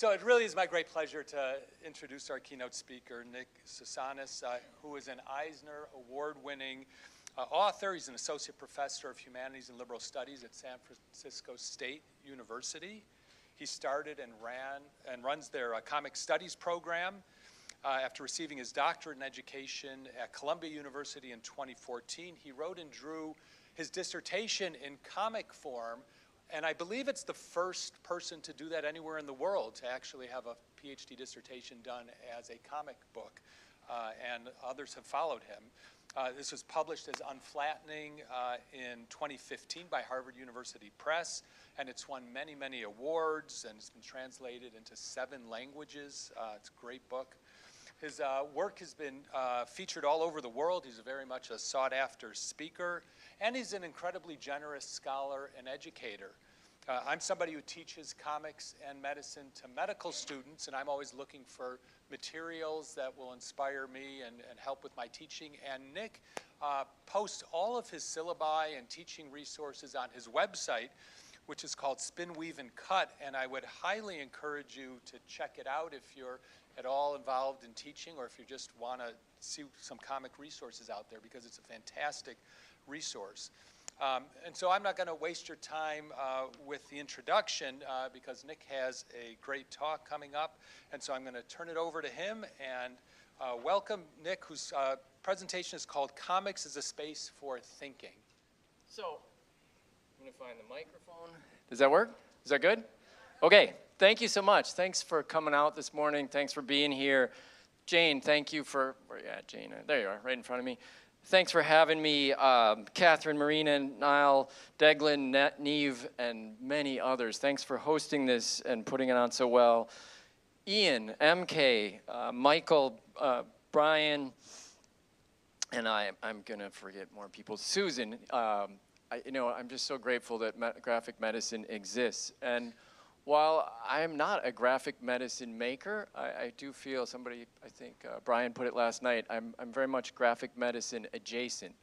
So it really is my great pleasure to introduce our keynote speaker, Nick Sousanis, who is an Eisner Award-winning author. He's an associate professor of humanities and liberal studies at San Francisco State University. He started and runs their comic studies program after receiving his doctorate in education at Columbia University in 2014. He wrote and drew his dissertation in comic form, and I believe it's the first person to do that anywhere in the world, to actually have a PhD dissertation done as a comic book, and others have followed him. This was published as Unflattening in 2015 by Harvard University Press, and it's won many, many awards, and it's been translated into 7 languages. It's a great book. His work has been featured all over the world. He's very much a sought-after speaker, and he's an incredibly generous scholar and educator. I'm somebody who teaches comics and medicine to medical students, and I'm always looking for materials that will inspire me and help with my teaching. And Nick posts all of his syllabi and teaching resources on his website, which is called Spin, Weave, and Cut, and I would highly encourage you to check it out if you're at all involved in teaching, or if you just want to see some comic resources out there, because it's a fantastic resource. And so I'm not going to waste your time with the introduction, because Nick has a great talk coming up, and so I'm going to turn it over to him and welcome Nick, whose presentation is called Comics as a Space for Thinking. So I'm going to find the microphone. Does that work? Is that good? Okay. Thank you so much. Thanks for coming out this morning. Thanks for being here. Jane, thank you for, yeah, Jane, there you are, right in front of me. Thanks for having me. Catherine, Marina, Niall, Deglin, Neve, and many others. Thanks for hosting this and putting it on so well. Ian, MK, Michael, Brian, and I'm going to forget more people. Susan, I'm just so grateful that graphic medicine exists. And while I'm not a graphic medicine maker, I do feel, I think Brian put it last night, I'm very much graphic medicine adjacent.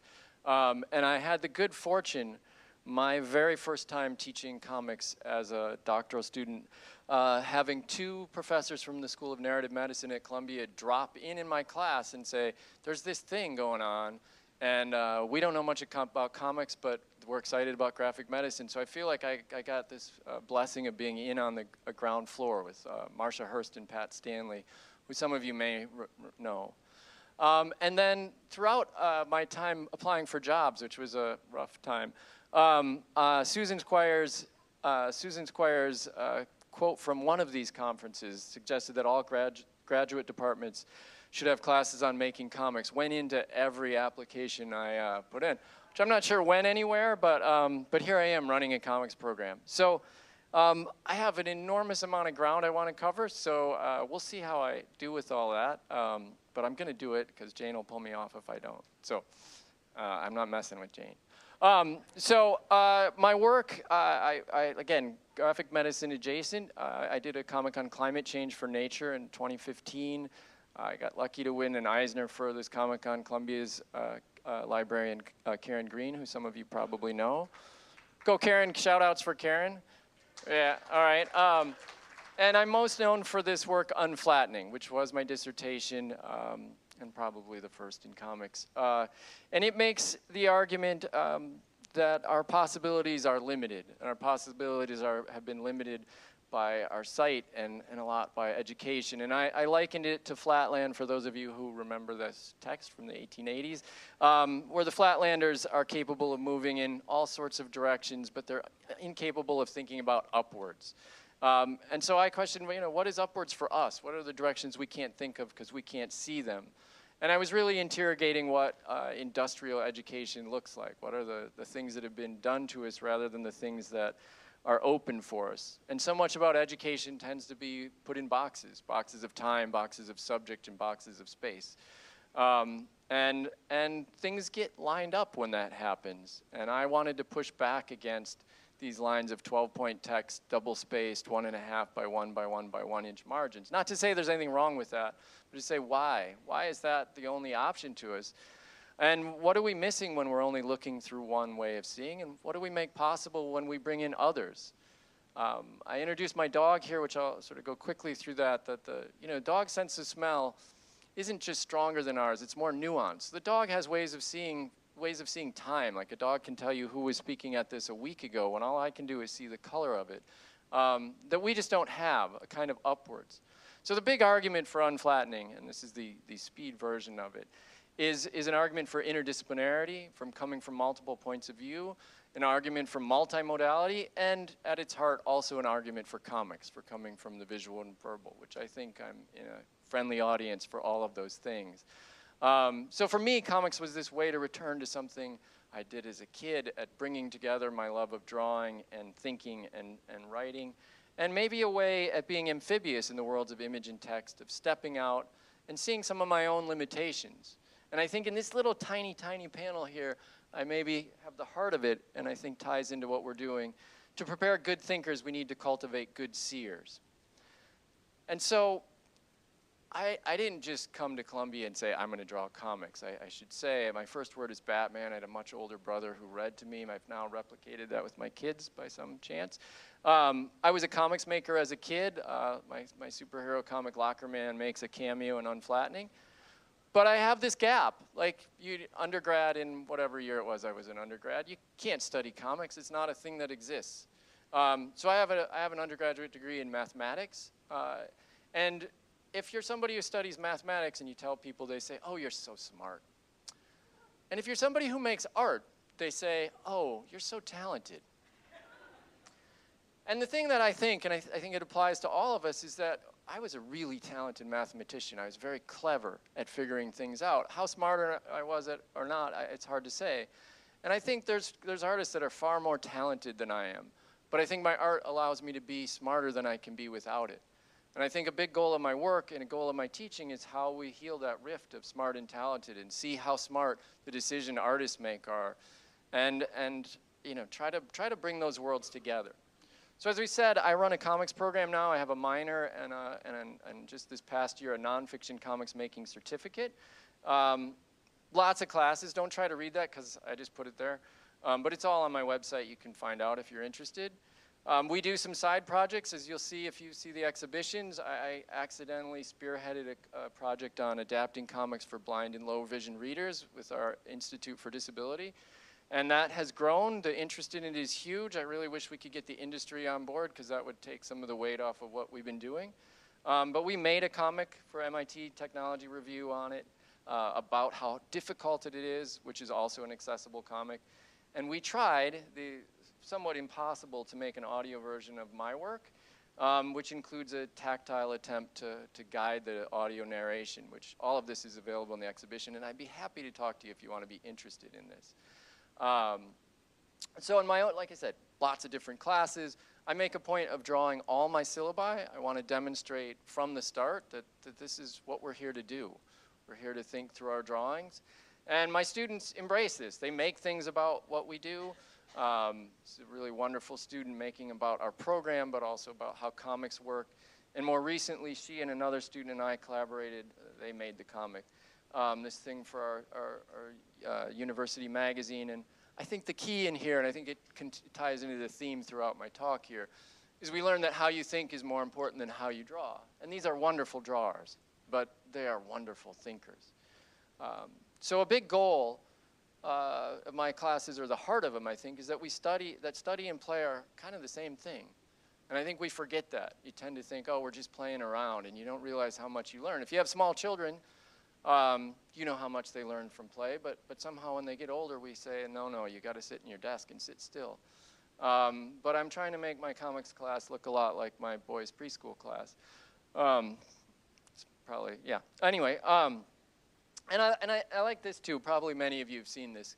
And I had the good fortune, my very first time teaching comics as a doctoral student, having 2 professors from the School of Narrative Medicine at Columbia drop in my class and say, there's this thing going on, and we don't know much about comics, but we're excited about graphic medicine. So I feel like I got this blessing of being in on the ground floor with Marcia Hurst and Pat Stanley, who some of you may know. And then throughout my time applying for jobs, which was a rough time, Susan Squire's quote from one of these conferences suggested that all graduate departments should have classes on making comics. Went into every application I put in, which I'm not sure went anywhere, but here I am running a comics program. So I have an enormous amount of ground I want to cover, so we'll see how I do with all that. But I'm going to do it because Jane will pull me off if I don't. So I'm not messing with Jane. My work, again, graphic medicine adjacent. I did a comic on climate change for Nature in 2015. I got lucky to win an Eisner for this comic on Columbia's librarian, Karen Green, who some of you probably know. Go Karen, shout outs for Karen. Yeah, all right. And I'm most known for this work, Unflattening, which was my dissertation, and probably the first in comics. And it makes the argument that our possibilities are limited, and our possibilities have been limited by our sight and a lot by education. And I likened it to Flatland, for those of you who remember this text from the 1880s, where the Flatlanders are capable of moving in all sorts of directions, but they're incapable of thinking about upwards. And so I questioned, what is upwards for us? What are the directions we can't think of because we can't see them? And I was really interrogating what industrial education looks like. What are the things that have been done to us rather than the things that are open for us. And so much about education tends to be put in boxes of time, boxes of subject, and boxes of space. And things get lined up when that happens. And I wanted to push back against these lines of 12-point text, double-spaced, 1.5 by 1 by 1 by 1 inch margins. Not to say there's anything wrong with that, but to say why? Why is that the only option to us? And what are we missing when we're only looking through one way of seeing? And what do we make possible when we bring in others? I introduced my dog here, which I'll sort of go quickly through that the dog's sense of smell isn't just stronger than ours, it's more nuanced. The dog has ways of seeing time. Like a dog can tell you who was speaking at this a week ago when all I can do is see the color of it, that we just don't have, a kind of upwards. So the big argument for unflattening, and this is the speed version of it, is an argument for interdisciplinarity, from coming from multiple points of view, an argument for multimodality, and at its heart also an argument for comics, for coming from the visual and verbal, which I think I'm in a friendly audience for all of those things. So for me, comics was this way to return to something I did as a kid at bringing together my love of drawing and thinking and writing, and maybe a way at being amphibious in the worlds of image and text, of stepping out and seeing some of my own limitations. And I think in this little tiny, tiny panel here, I maybe have the heart of it, and I think ties into what we're doing. To prepare good thinkers, we need to cultivate good seers. And so I didn't just come to Columbia and say, I'm going to draw comics. I should say my first word is Batman. I had a much older brother who read to me. I've now replicated that with my kids by some chance. I was a comics maker as a kid. My superhero comic Locker Man makes a cameo in Unflattening. But I have this gap. Like undergrad in whatever year it was I was an undergrad, you can't study comics. It's not a thing that exists. So I have an undergraduate degree in mathematics. And if you're somebody who studies mathematics and you tell people, they say, oh, you're so smart. And if you're somebody who makes art, they say, oh, you're so talented. And the thing that I think, and I think it applies to all of us, is that I was a really talented mathematician. I was very clever at figuring things out. How smart I was at or not, it's hard to say. And I think there's artists that are far more talented than I am. But I think my art allows me to be smarter than I can be without it. And I think a big goal of my work and a goal of my teaching is how we heal that rift of smart and talented and see how smart the decision artists make are, and try to bring those worlds together. So as we said, I run a comics program now. I have a minor and just this past year a nonfiction comics making certificate. Lots of classes. Don't try to read that because I just put it there. But it's all on my website. You can find out if you're interested. We do some side projects, as you'll see if you see the exhibitions. I accidentally spearheaded a project on adapting comics for blind and low vision readers with our Institute for Disability. And that has grown. The interest in it is huge. I really wish we could get the industry on board because that would take some of the weight off of what we've been doing. But we made a comic for MIT Technology Review on it about how difficult it is, which is also an accessible comic. And we tried the somewhat impossible to make an audio version of my work, which includes a tactile attempt to guide the audio narration, which all of this is available in the exhibition. And I'd be happy to talk to you if you want to be interested in this. So in my own, like I said, lots of different classes. I make a point of drawing all my syllabi. I want to demonstrate from the start that this is what we're here to do. We're here to think through our drawings. And my students embrace this. They make things about what we do. It's a really wonderful student making about our program, but also about how comics work. And more recently, she and another student and I collaborated. They made the comic. This thing for our university magazine. And I think the key in here, and I think it ties into the theme throughout my talk here, is we learn that how you think is more important than how you draw. And these are wonderful drawers, but they are wonderful thinkers. So a big goal of my classes, or the heart of them, I think, is that study and play are kind of the same thing. And I think we forget that. You tend to think, oh, we're just playing around, and you don't realize how much you learn. If you have small children, you know how much they learn from play, but somehow when they get older, we say, no, you got to sit in your desk and sit still. But I'm trying to make my comics class look a lot like my boys' preschool class. It's probably, yeah. Anyway, and I like this too. Probably many of you have seen this.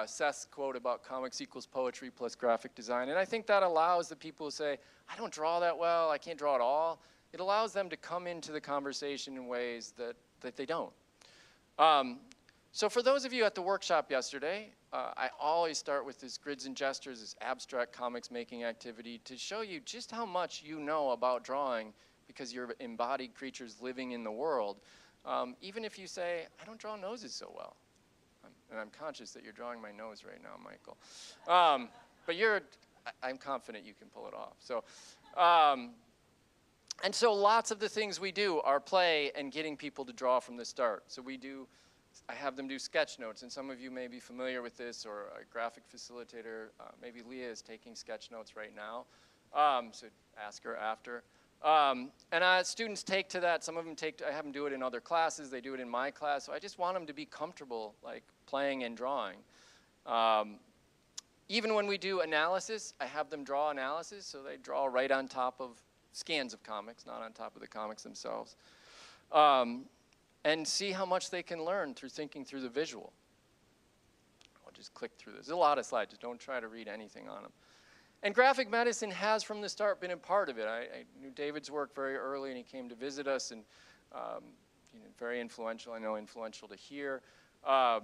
Seth's quote about comics equals poetry plus graphic design. And I think that allows the people who say, I don't draw that well, I can't draw at all. It allows them to come into the conversation in ways that they don't. So for those of you at the workshop yesterday, I always start with this grids and gestures, this abstract comics making activity to show you just how much you know about drawing because you're embodied creatures living in the world. Even if you say, I don't draw noses so well. And I'm conscious that you're drawing my nose right now, Michael. But I'm confident you can pull it off. So, and so lots of the things we do are play and getting people to draw from the start. So I have them do sketch notes, and some of you may be familiar with this, or a graphic facilitator, maybe Leah is taking sketch notes right now, so ask her after. And students take to that. Some of them I have them do it in other classes. They do it in my class. So I just want them to be comfortable, like, playing and drawing. Even when we do analysis, I have them draw analysis. So they draw right on top of scans of comics, not on top of the comics themselves. And see how much they can learn through thinking through the visual. I'll just click through this. There's a lot of slides. Just don't try to read anything on them. And graphic medicine has, from the start, been a part of it. I knew David's work very early, and he came to visit us, and very influential. I know influential to hear. I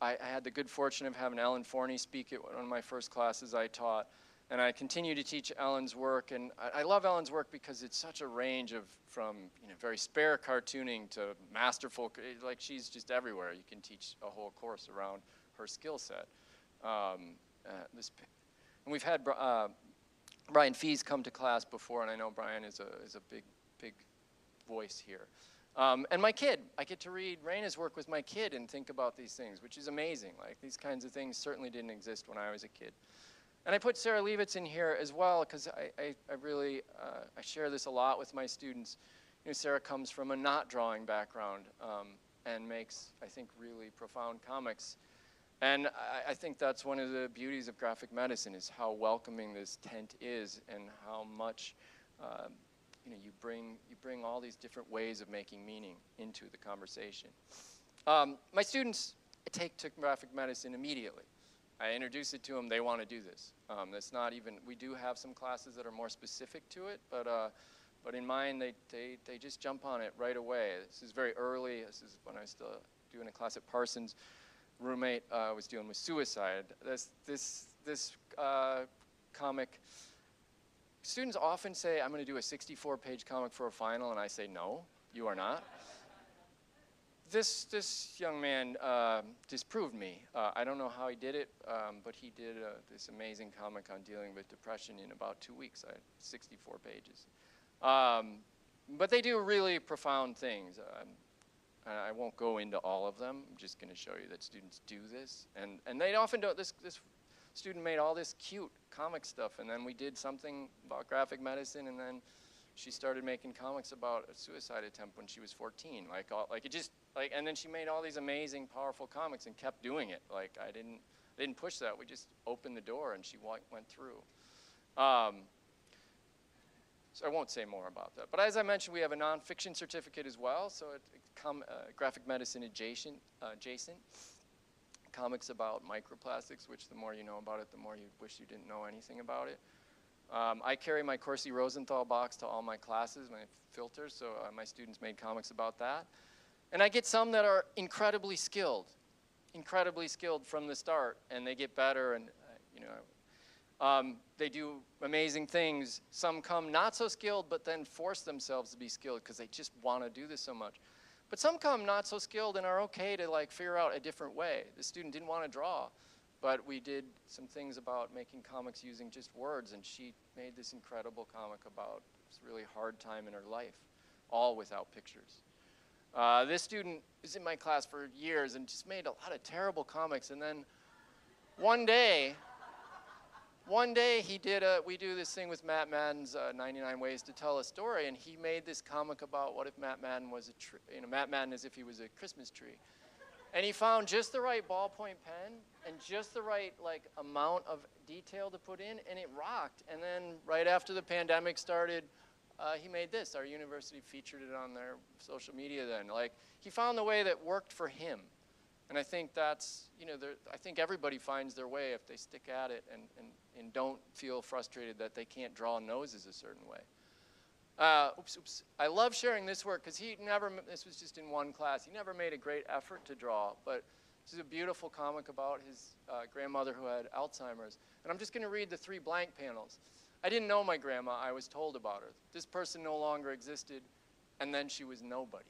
had the good fortune of having Ellen Forney speak at one of my first classes I taught, and I continue to teach Ellen's work. And I love Ellen's work because it's such a range from very spare cartooning to masterful. Like, she's just everywhere. You can teach a whole course around her skill set. And we've had Brian Fees come to class before, and I know Brian is a big voice here. And my kid, I get to read Raina's work with my kid and think about these things, which is amazing. Like, these kinds of things certainly didn't exist when I was a kid. And I put Sarah Leavitz in here as well, because I really share this a lot with my students. Sarah comes from a not drawing background and makes, I think, really profound comics. And I think that's one of the beauties of graphic medicine, is how welcoming this tent is, and how much you bring all these different ways of making meaning into the conversation. My students take to graphic medicine immediately. I introduce it to them, they want to do this. That's not even, we do have some classes that are more specific to it, but in mine, they just jump on it right away. This is very early. This is when I was still doing a class at Parsons. Roommate was dealing with suicide. This comic, students often say, I'm going to do a 64-page comic for a final, and I say, no, you are not. This young man disproved me. I don't know how he did it, but he did this amazing comic on dealing with depression in about 2 weeks. I had 64 pages. But they do really profound things. I won't go into all of them. I'm just going to show you that students do this. And they often don't. This student made all this cute comic stuff, and then we did something about graphic medicine, and then she started making comics about a suicide attempt when she was 14. And then she made all these amazing, powerful comics and kept doing it. Like, I didn't push that. We just opened the door, and she went through. So I won't say more about that. But as I mentioned, we have a nonfiction certificate as well, so graphic medicine adjacent. Comics about microplastics, which the more you know about it, the more you wish you didn't know anything about it. I carry my Corsi Rosenthal box to all my classes, my filters, so my students made comics about that. And I get some that are incredibly skilled from the start, and they get better, and they do amazing things. Some come not so skilled, but then force themselves to be skilled because they just want to do this so much. But some come not so skilled and are okay to figure out a different way. The student didn't want to draw, but we did some things about making comics using just words, and she made this incredible comic about this really hard time in her life, all without pictures. This student was in my class for years and just made a lot of terrible comics, and then one day we do this thing with Matt Madden's 99 Ways to Tell a Story, and he made this comic about what if Matt Madden was a tree, Matt Madden as if he was a Christmas tree. And he found just the right ballpoint pen and just the right amount of detail to put in, and it rocked. And then right after the pandemic started, he made this. Our university featured it on their social media then. He found the way that worked for him. And I think that's, I think everybody finds their way if they stick at it and don't feel frustrated that they can't draw noses a certain way. I love sharing this work because this was just in one class. He never made a great effort to draw, but this is a beautiful comic about his grandmother who had Alzheimer's. And I'm just going to read the 3 blank panels. I didn't know my grandma. I was told about her. This person no longer existed, and then she was nobody.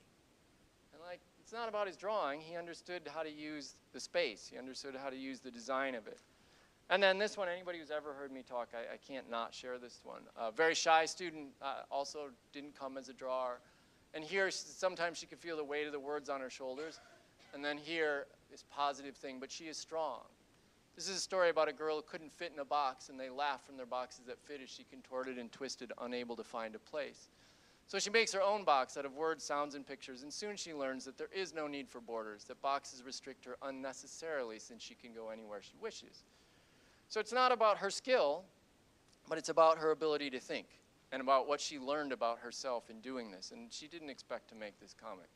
And it's not about his drawing. He understood how to use the space. He understood how to use the design of it. And then this one, anybody who's ever heard me talk, I can't not share this one. A very shy student, also didn't come as a drawer. And here, sometimes she could feel the weight of the words on her shoulders. And then here, this positive thing, but she is strong. This is a story about a girl who couldn't fit in a box, and they laughed from their boxes that fit as she contorted and twisted, unable to find a place. So she makes her own box out of words, sounds, and pictures, and soon she learns that there is no need for borders, that boxes restrict her unnecessarily since she can go anywhere she wishes. So it's not about her skill, but it's about her ability to think and about what she learned about herself in doing this. And she didn't expect to make this comic,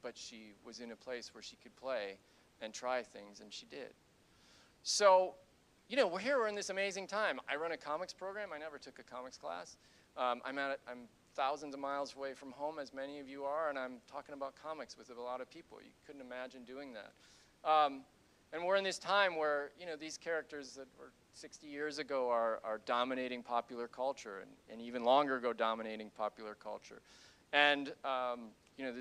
but she was in a place where she could play and try things, and she did. So, you know, we're in this amazing time. I run a comics program. I never took a comics class. I'm thousands of miles away from home, as many of you are, and I'm talking about comics with a lot of people. You couldn't imagine doing that. And we're in this time where, you know, these characters that were 60 years ago are dominating popular culture, and even longer ago dominating popular culture. And, you know,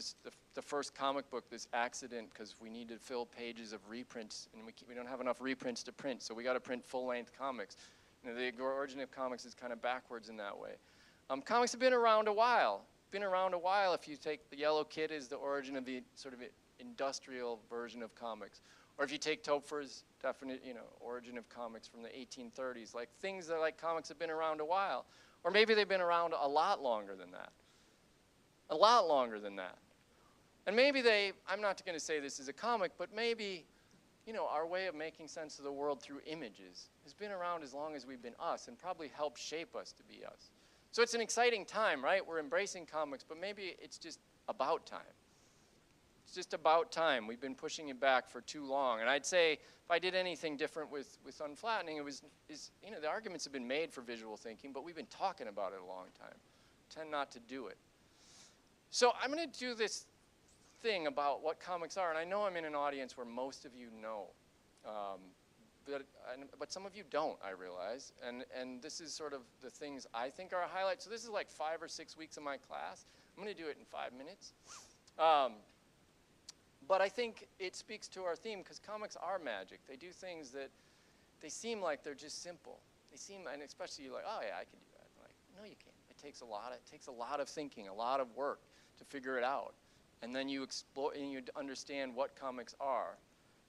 the first comic book, this accident, because we need to fill pages of reprints, and we don't have enough reprints to print, so we got to print full-length comics. You know, the origin of comics is kind of backwards in that way. Comics have been around a while. If you take the Yellow Kid as the origin of the sort of industrial version of comics. Or if you take Topfer's definite, you know, origin of comics from the 1830s, like things that like comics have been around a while. Or maybe they've been around a lot longer than that. A lot longer than that. And maybe I'm not going to say this is a comic, but maybe, you know, our way of making sense of the world through images has been around as long as we've been us and probably helped shape us to be us. So it's an exciting time, right? We're embracing comics, but maybe it's just about time. It's just about time. We've been pushing it back for too long. And I'd say if I did anything different with unflattening, you know, the arguments have been made for visual thinking, but we've been talking about it a long time. Tend not to do it. So I'm going to do this thing about what comics are, and I know I'm in an audience where most of you know, but some of you don't, I realize, and this is sort of the things I think are a highlight. So this is like 5 or 6 weeks of my class. I'm going to do it in 5 minutes. But I think it speaks to our theme because comics are magic. They do things that they seem like they're just simple. They seem, and especially you're like, oh yeah, I can do that. I'm like, no, you can't. It takes a lot of thinking, a lot of work to figure it out. And then you explore and you understand what comics are.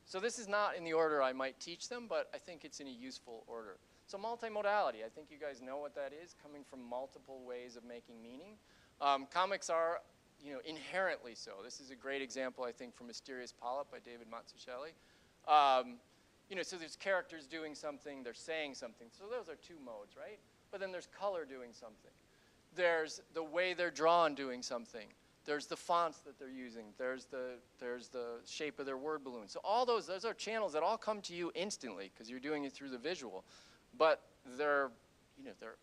So this is not in the order I might teach them, but I think it's in a useful order. So multimodality, I think you guys know what that is, coming from multiple ways of making meaning. Comics are, you know, inherently so. This is a great example, I think, from Mysterious Polyp by David Mazzucchelli. You know, so there's characters doing something, they're saying something. So those are 2 modes, right? But then there's color doing something. There's the way they're drawn doing something. There's the fonts that they're using. There's the shape of their word balloon. So all those are channels that all come to you instantly because you're doing it through the visual. But they're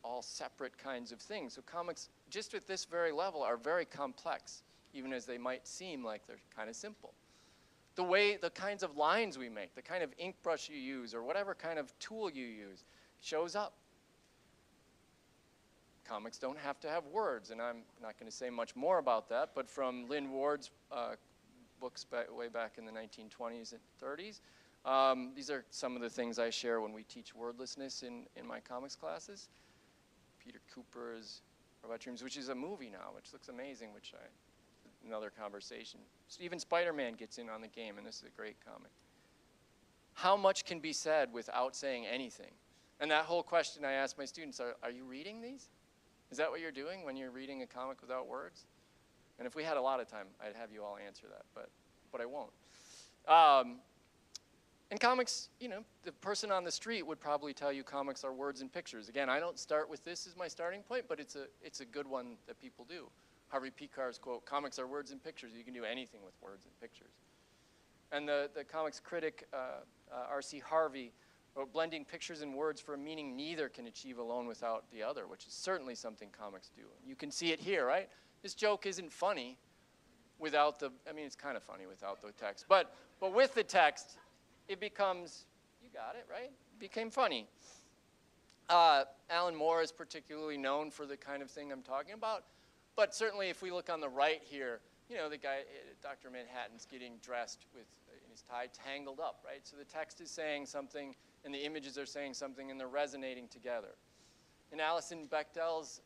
all separate kinds of things. So comics, just at this very level, are very complex, even as they might seem like they're kind of simple. The kinds of lines we make, the kind of ink brush you use, or whatever kind of tool you use, shows up. Comics don't have to have words, and I'm not going to say much more about that, but from Lynn Ward's books way back in the 1920s and 30s, these are some of the things I share when we teach wordlessness in my comics classes. Peter Cooper's Robot Dreams, which is a movie now, which looks amazing, another conversation. Even Spider-Man gets in on the game, and this is a great comic. How much can be said without saying anything? And that whole question I ask my students, are you reading these? Is that what you're doing when you're reading a comic without words? And if we had a lot of time, I'd have you all answer that, but I won't. And comics, you know, the person on the street would probably tell you comics are words and pictures. Again, I don't start with this as my starting point, but it's a good one that people do. Harvey Picar's quote, "Comics are words and pictures. You can do anything with words and pictures." And the comics critic, R.C. Harvey, wrote, "Blending pictures and words for a meaning neither can achieve alone without the other," which is certainly something comics do. You can see it here, right? This joke isn't funny without it's kind of funny without the text. But with the text, it becomes, you got it, right? It became funny. Alan Moore is particularly known for the kind of thing I'm talking about. But certainly if we look on the right here, you know, the guy, Dr. Manhattan's getting dressed with his tie tangled up, right? So the text is saying something, and the images are saying something, and they're resonating together. In Alison Bechdel's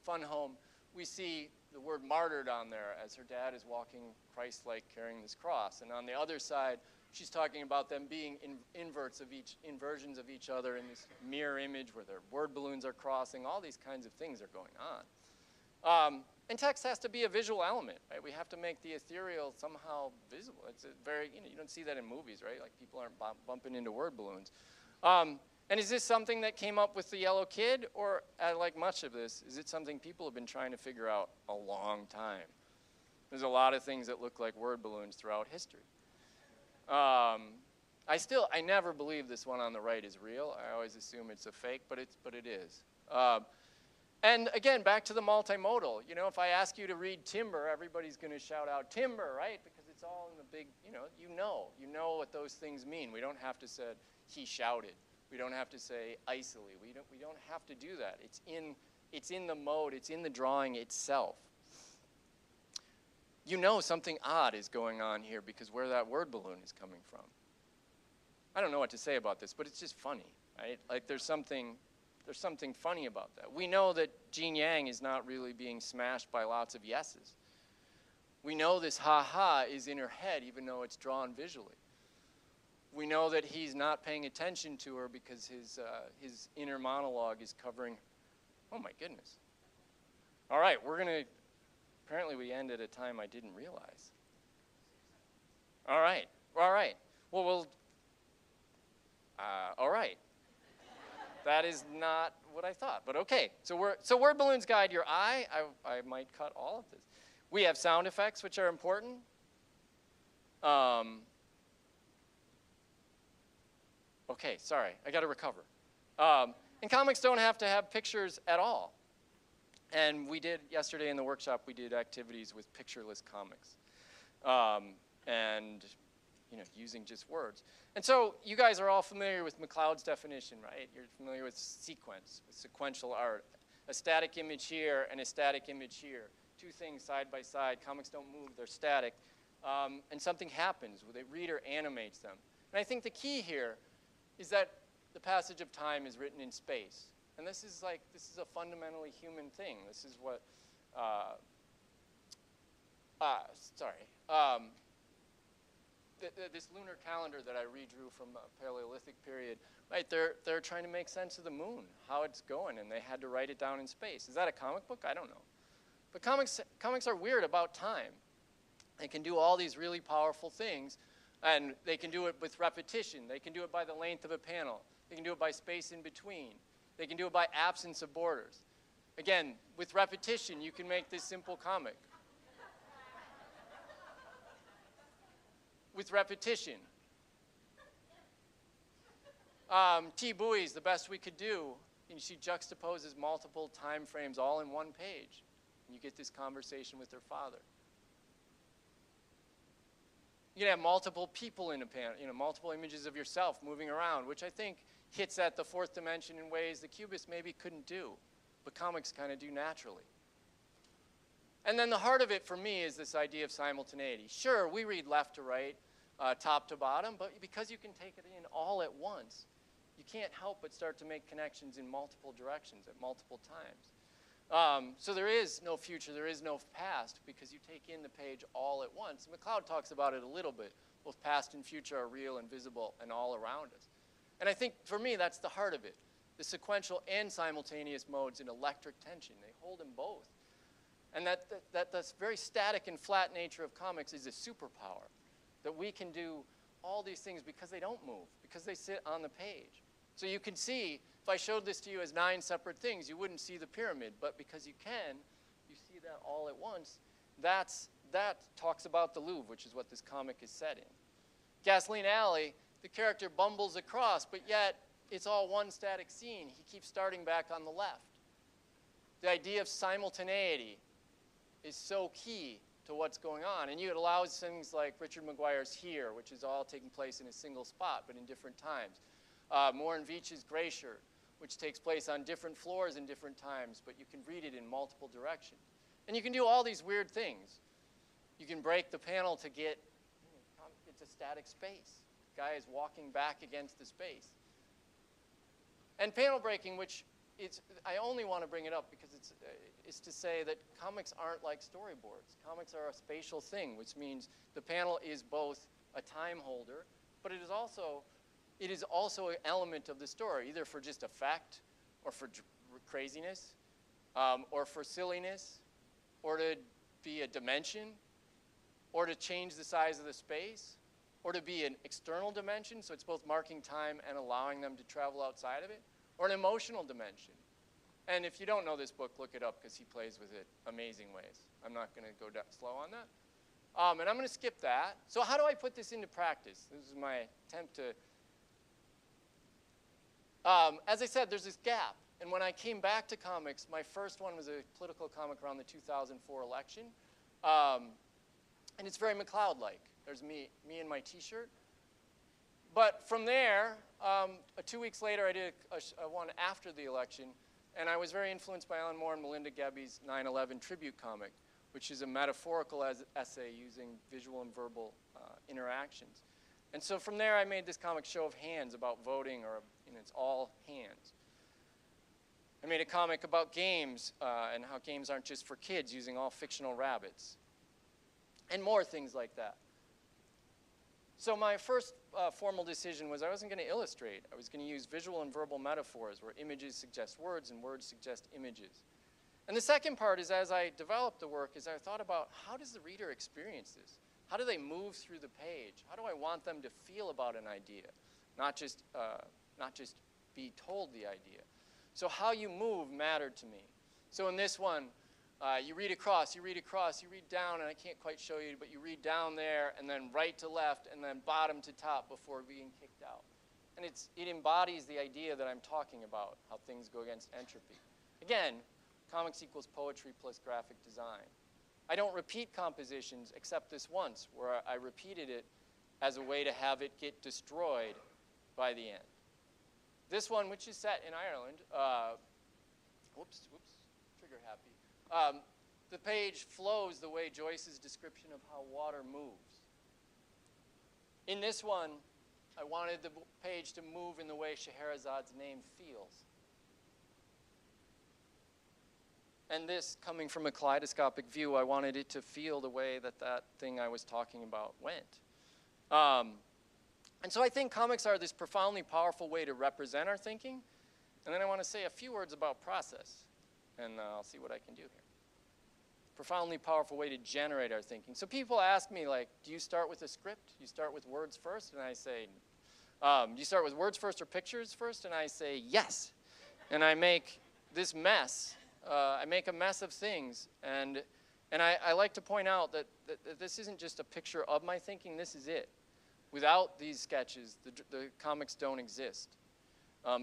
Fun Home, we see the word martyred on there as her dad is walking Christ-like carrying this cross. And on the other side, she's talking about them being inversions of each other in this mirror image where their word balloons are crossing. All these kinds of things are going on. And text has to be a visual element, right? We have to make the ethereal somehow visible. It's a very, you don't see that in movies, right? Like people aren't bumping into word balloons. And is this something that came up with the Yellow Kid, or like much of this, is it something people have been trying to figure out a long time? There's a lot of things that look like word balloons throughout history. I never believe this one on the right is real. I always assume it's a fake, but it is. And again, back to the multimodal. You know, if I ask you to read timber, everybody's going to shout out timber, right? Because it's all in the big, you know what those things mean. We don't have to say he shouted. We don't have to say icily. We don't have to do that. It's in the mode. It's in the drawing itself. You know something odd is going on here because where that word balloon is coming from. I don't know what to say about this, but it's just funny, right? Like there's something funny about that. We know that Gene Yang is not really being smashed by lots of yeses. We know this ha-ha is in her head even though it's drawn visually. We know that he's not paying attention to her because his inner monologue is covering, oh my goodness. All right, apparently we end at a time I didn't realize. All right. Well, all right. That is not what I thought, but okay. So word balloons guide your eye. I might cut all of this. We have sound effects, which are important. Okay, sorry, I got to recover. And comics don't have to have pictures at all. And we did, yesterday in the workshop, we did activities with pictureless comics. And, using just words. And so you guys are all familiar with McLeod's definition, right? You're familiar with sequence, with sequential art. A static image here and a static image here. Two things side by side. Comics don't move, they're static. And something happens where the reader animates them. And I think the key here is that the passage of time is written in space. And this is a fundamentally human thing. This is what, this lunar calendar that I redrew from a Paleolithic period, right, they're trying to make sense of the moon, how it's going, and they had to write it down in space. Is that a comic book? I don't know. But comics are weird about time. They can do all these really powerful things, and they can do it with repetition. They can do it by the length of a panel. They can do it by space in between. They can do it by absence of borders. Again, with repetition, you can make this simple comic. With repetition. T. Bowie's The Best We Could Do, and she juxtaposes multiple time frames all in one page. And you get this conversation with her father. You can have multiple people in a panel, multiple images of yourself moving around, which I think hits at the fourth dimension in ways the cubists maybe couldn't do, but comics kind of do naturally. And then the heart of it for me is this idea of simultaneity. Sure, we read left to right, top to bottom, but because you can take it in all at once, you can't help but start to make connections in multiple directions at multiple times. So there is no future, there is no past, because you take in the page all at once. McLeod talks about it a little bit. Both past and future are real and visible and all around us. And I think, for me, that's the heart of it. The sequential and simultaneous modes in electric tension. They hold them both. And that very static and flat nature of comics is a superpower. That we can do all these things because they don't move, because they sit on the page. So you can see, if I showed this to you as 9 separate things, you wouldn't see the pyramid. But because you can, you see that all at once. That talks about the Louvre, which is what this comic is set in. Gasoline Alley, the character bumbles across, but yet it's all one static scene. He keeps starting back on the left. The idea of simultaneity is so key to what's going on. And it allows things like Richard Maguire's Here, which is all taking place in a single spot, but in different times. Morin Veitch's Gray Shirt, which takes place on different floors in different times, but you can read it in multiple directions. And you can do all these weird things. You can break the panel to get, it's a static space. The guy is walking back against the space. And panel breaking, which I only want to bring it up because it's to say that comics aren't like storyboards. Comics are a spatial thing, which means the panel is both a time holder, but it is also an element of the story, either for just effect, or for craziness, or for silliness, or to be a dimension, or to change the size of the space, or to be an external dimension, so it's both marking time and allowing them to travel outside of it, or an emotional dimension. And if you don't know this book, look it up because he plays with it amazing ways. I'm not going to go slow on that. And I'm going to skip that. So how do I put this into practice? This is my attempt to... as I said, there's this gap. And when I came back to comics, my first one was a political comic around the 2004 election. And it's very McCloud-like. There's me in my T-shirt. But from there, 2 weeks later, I did a one after the election. And I was very influenced by Alan Moore and Melinda Gebbie's 9/11 tribute comic, which is a metaphorical essay using visual and verbal interactions. And so from there, I made this comic Show of Hands about voting, or it's all hands. I made a comic about games and how games aren't just for kids, using all fictional rabbits. And more things like that. So my first formal decision was I wasn't going to illustrate. I was going to use visual and verbal metaphors where images suggest words and words suggest images. And the second part is, as I developed the work, is I thought about how does the reader experience this? How do they move through the page? How do I want them to feel about an idea? Not just be told the idea. So how you move mattered to me. So in this one, you read across, you read across, you read down, and I can't quite show you, but you read down there, and then right to left, and then bottom to top before being kicked out. And it embodies the idea that I'm talking about, how things go against entropy. Again, comics equals poetry plus graphic design. I don't repeat compositions except this once, where I repeated it as a way to have it get destroyed by the end. This one, which is set in Ireland, trigger happy. The page flows the way Joyce's description of how water moves. In this one, I wanted the page to move in the way Scheherazad's name feels. And this, coming from a kaleidoscopic view, I wanted it to feel the way that that thing I was talking about went. And so I think comics are this profoundly powerful way to represent our thinking. And then I want to say a few words about process. And I'll see what I can do here. Profoundly powerful way to generate our thinking. So people ask me, like, do you start with a script? Do you start with words first? And I say, do you start with words first or pictures first? And I say, yes. And I make this mess. I make a mess of things. And I like to point out that this isn't just a picture of my thinking. This is it. Without these sketches, the comics don't exist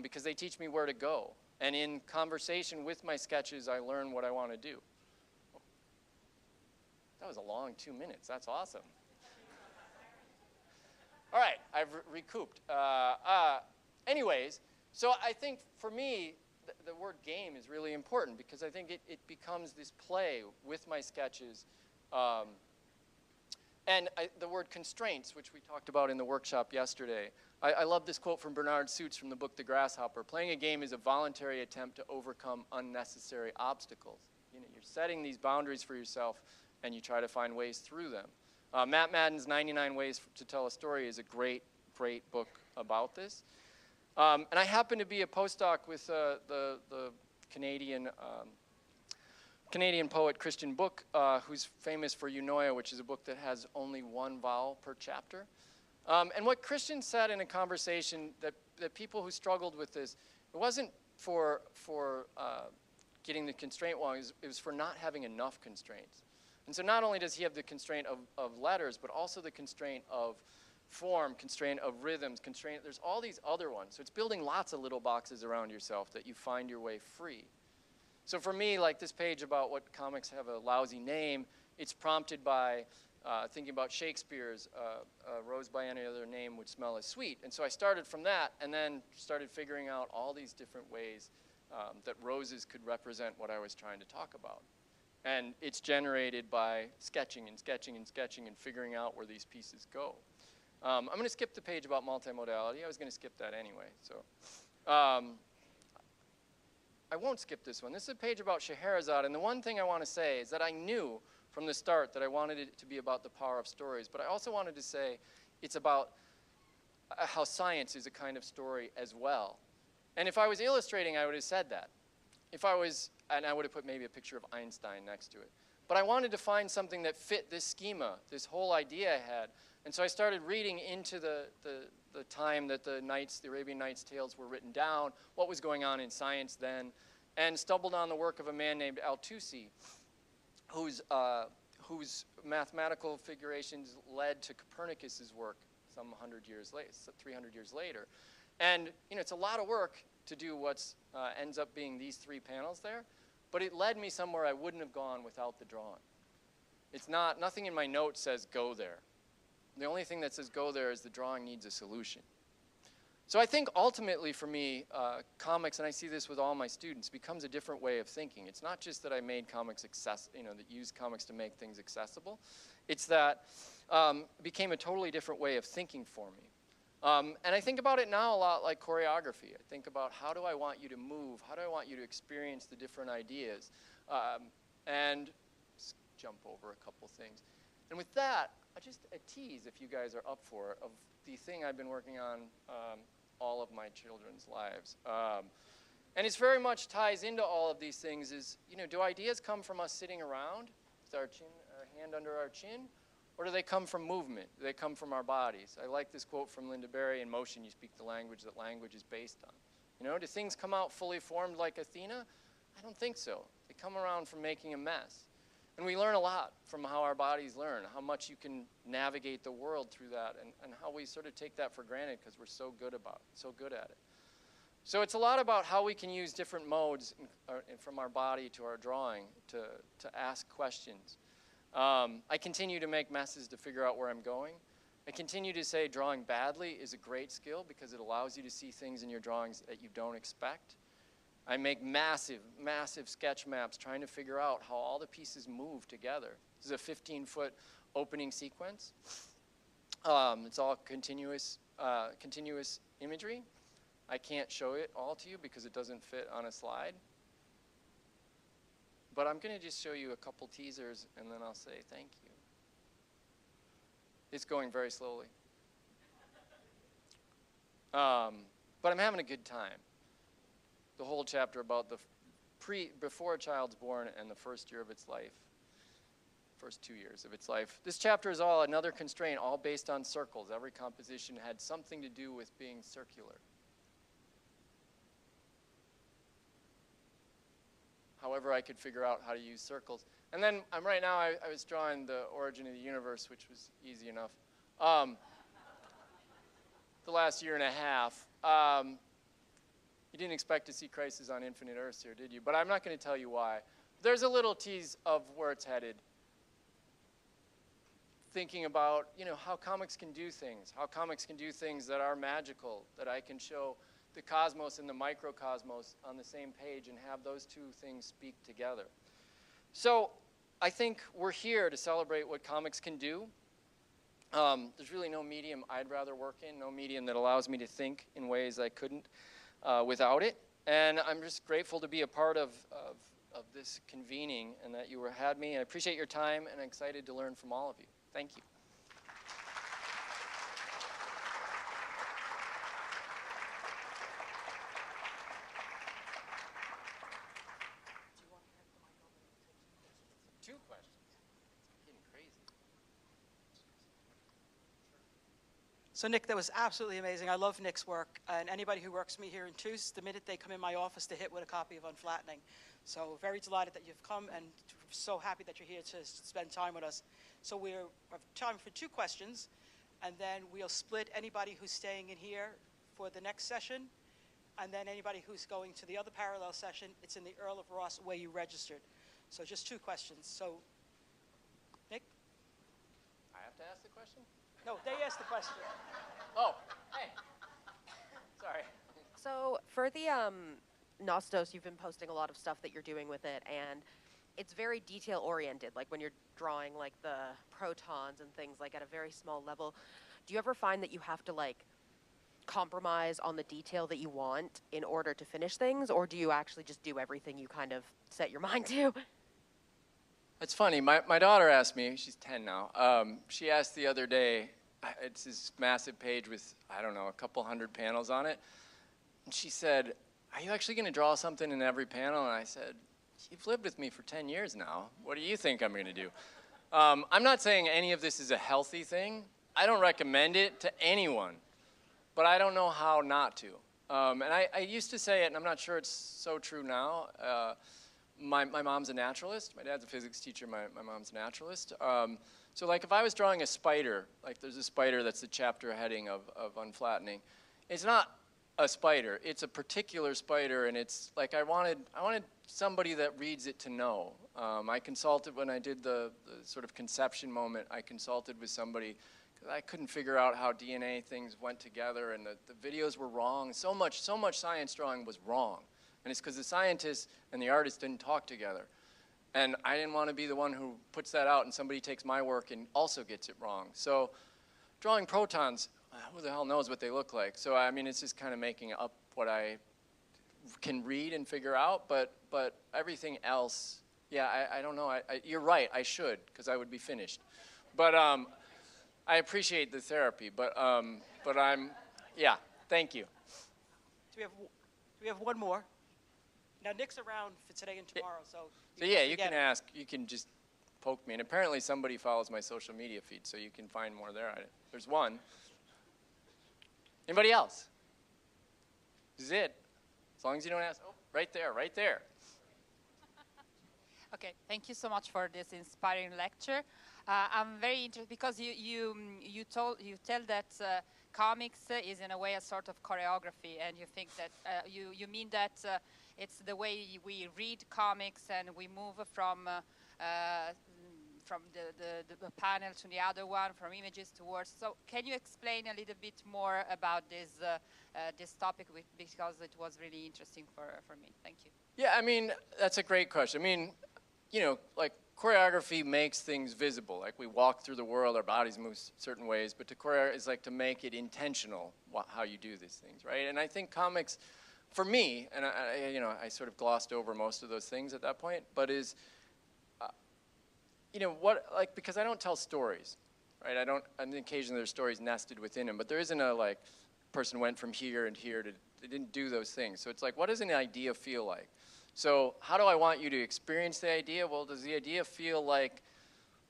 because they teach me where to go. And in conversation with my sketches, I learn what I want to do. That was a long 2 minutes. That's awesome. All right, I've recouped. Anyways, so I think for me, the word game is really important because I think it becomes this play with my sketches. And the word constraints, which we talked about in the workshop yesterday. I love this quote from Bernard Suits from the book The Grasshopper. Playing a game is a voluntary attempt to overcome unnecessary obstacles. You know, you're setting these boundaries for yourself, and you try to find ways through them. Matt Madden's 99 Ways to Tell a Story is a great, great book about this. And I happen to be a postdoc with the Canadian poet Christian Book, who's famous for Eunoia, which is a book that has only one vowel per chapter. And what Christian said in a conversation that people who struggled with this, it wasn't for getting the constraint wrong, it was for not having enough constraints. And so not only does he have the constraint of letters, but also the constraint of form, constraint of rhythms, constraint, there's all these other ones. So it's building lots of little boxes around yourself that you find your way free. So for me, like this page about what comics have a lousy name, it's prompted by thinking about Shakespeare's Rose by Any Other Name Would Smell as Sweet. And so I started from that and then started figuring out all these different ways that roses could represent what I was trying to talk about. And it's generated by sketching and sketching and sketching and figuring out where these pieces go. I'm going to skip the page about multimodality. I was going to skip that anyway. So I won't skip this one. This is a page about Scheherazade, and the one thing I want to say is that I knew from the start that I wanted it to be about the power of stories, but I also wanted to say it's about how science is a kind of story as well. And if I was illustrating, I would have said that. If I was, and I would have put maybe a picture of Einstein next to it. But I wanted to find something that fit this schema, this whole idea I had. And so I started reading into the time that the Arabian Nights tales were written down, what was going on in science then, and stumbled on the work of a man named Al-Tusi, whose mathematical figurations led to Copernicus's work some 100 years later, 300 years later. And it's a lot of work to do what ends up being these 3 panels there, but it led me somewhere I wouldn't have gone without the drawing. It's nothing in my notes says go there. The only thing that says go there is the drawing needs a solution. So I think ultimately for me, comics, and I see this with all my students, becomes a different way of thinking. It's not just that I made comics that use comics to make things accessible. It's that it became a totally different way of thinking for me. And I think about it now a lot like choreography. I think about how do I want you to move? How do I want you to experience the different ideas? And just jump over a couple things. And with that, just a tease, if you guys are up for it, of the thing I've been working on all of my children's lives. And it's very much ties into all of these things is, do ideas come from us sitting around with our hand under our chin? Or do they come from movement? Do they come from our bodies? I like this quote from Linda Berry, in motion you speak the language that language is based on. Do things come out fully formed like Athena? I don't think so. They come around from making a mess. And we learn a lot from how our bodies learn, how much you can navigate the world through that, and how we sort of take that for granted because we're so good at it. So it's a lot about how we can use different modes from our body to our drawing to ask questions. I continue to make messes to figure out where I'm going. I continue to say drawing badly is a great skill because it allows you to see things in your drawings that you don't expect. I make massive, massive sketch maps trying to figure out how all the pieces move together. This is a 15-foot opening sequence. It's all continuous imagery. I can't show it all to you because it doesn't fit on a slide. But I'm going to just show you a couple teasers, and then I'll say thank you. It's going very slowly. But I'm having a good time. The whole chapter about before a child's born and the first year of its life, first 2 years of its life. This chapter is all another constraint, all based on circles. Every composition had something to do with being circular. However I could figure out how to use circles. And then right now I was drawing the origin of the universe, which was easy enough. The last year and a half. You didn't expect to see Crisis on Infinite Earths here, did you? But I'm not going to tell you why. There's a little tease of where it's headed. Thinking about, how comics can do things, how comics can do things that are magical, that I can show the cosmos and the microcosmos on the same page and have those two things speak together. So I think we're here to celebrate what comics can do. There's really no medium I'd rather work in, no medium that allows me to think in ways I couldn't without it. And I'm just grateful to be a part of this convening and that you had me. I appreciate your time and I'm excited to learn from all of you. Thank you. So Nick, that was absolutely amazing. I love Nick's work, and anybody who works with me here in TUS, the minute they come in my office, they hit with a copy of Unflattening. So very delighted that you've come, and so happy that you're here to spend time with us. So we have time for 2 questions, and then we'll split anybody who's staying in here for the next session, and then anybody who's going to the other parallel session. It's in the Earl of Ross where you registered. So just 2 questions. So, Nick? I have to ask the question? No, they asked the question. Oh, hey. Sorry. So for the Nostos, you've been posting a lot of stuff that you're doing with it, and it's very detail-oriented, like when you're drawing like the protons and things like at a very small level. Do you ever find that you have to like compromise on the detail that you want in order to finish things, or do you actually just do everything you kind of set your mind to? It's funny, my daughter asked me, she's 10 now, she asked the other day, it's this massive page with, I don't know, a couple hundred panels on it, and she said, are you actually going to draw something in every panel? And I said, you've lived with me for 10 years now, what do you think I'm going to do? I'm not saying any of this is a healthy thing. I don't recommend it to anyone, but I don't know how not to. And I used to say it, and I'm not sure it's so true now. My mom's a naturalist. My dad's a physics teacher. My mom's a naturalist. So like if I was drawing a spider, like there's a spider that's the chapter heading of unflattening. It's not a spider. It's a particular spider, and it's like I wanted somebody that reads it to know. I consulted when I did the sort of conception moment. I consulted with somebody because I couldn't figure out how DNA things went together, and the videos were wrong. So much science drawing was wrong. And it's because the scientists and the artists didn't talk together. And I didn't want to be the one who puts that out and somebody takes my work and also gets it wrong. So drawing protons, who the hell knows what they look like? So I mean, it's just kind of making up what I can read and figure out, but everything else, yeah, I don't know. You're right, I should, because I would be finished. But I appreciate the therapy, but yeah, thank you. Do we have one more? Now, Nick's around for today and tomorrow, so Yeah, you can ask. You can just poke me. And apparently somebody follows my social media feed, so you can find more there. There's one. Anybody else? This is it. As long as you don't ask. Oh, right there, right there. Okay, thank you so much for this inspiring lecture. I'm very interested because you tell that comics is in a way a sort of choreography, and you think that you mean that it's the way we read comics and we move from the panel to the other one, from images to words. So can you explain a little bit more about this topic, because it was really interesting for me. Thank you. Yeah, I mean, that's a great question. I mean, you know, like choreography makes things visible. Like we walk through the world, our bodies move certain ways, but to choreograph is like to make it intentional how you do these things, right? And I think comics, for me, and I sort of glossed over most of those things at that point, but is, because I don't tell stories, right? I mean, occasionally there's stories nested within them, but there isn't a like, person went from here and here to, they didn't do those things. So it's like, what does an idea feel like? So how do I want you to experience the idea? Well, does the idea feel like,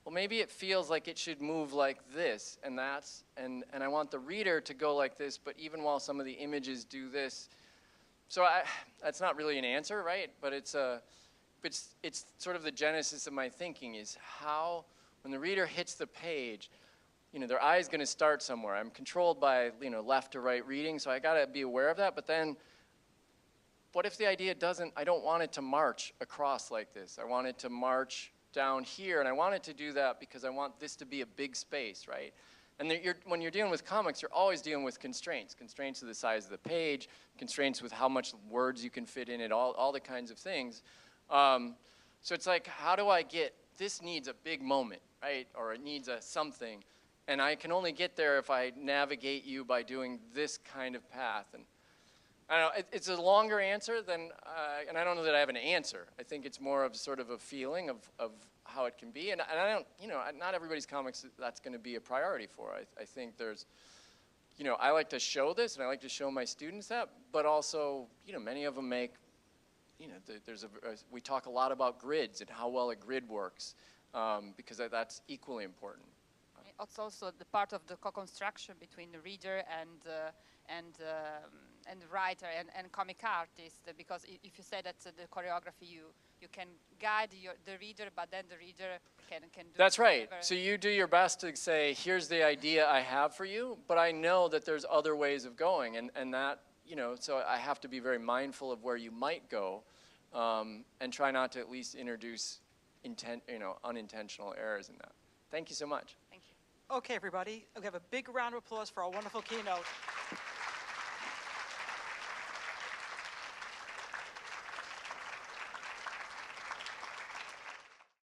well, maybe it feels like it should move like this and that's, and I want the reader to go like this, but even while some of the images do this. So that's not really an answer, right? But it's sort of the genesis of my thinking is how, when the reader hits the page, their eye's going to start somewhere. I'm controlled by, left to right reading, so I got to be aware of that. But then, what if the idea I don't want it to march across like this. I want it to march down here, and I want it to do that because I want this to be a big space, right? And when you're dealing with comics, you're always dealing with constraints. Constraints of the size of the page, constraints with how much words you can fit in it, all the kinds of things. So it's like, how do I this needs a big moment, right? Or it needs a something. And I can only get there if I navigate you by doing this kind of path. And I don't know, it's a longer answer than, and I don't know that I have an answer. I think it's more of sort of a feeling of how it can be. And I don't, not everybody's comics that's going to be a priority for. I think there's, I like to show this and I like to show my students that, but also, many of them make, we talk a lot about grids and how well a grid works, because that's equally important. It's also the part of the co-construction between the reader and the writer and comic artist, because if you say that the choreography, you can guide the reader, but then the reader can do. That's right. Whatever. So you do your best to say, here's the idea I have for you, but I know that there's other ways of going, and that, so I have to be very mindful of where you might go, and try not to at least introduce unintentional errors in that. Thank you so much. Okay, everybody, we have a big round of applause for our wonderful keynote.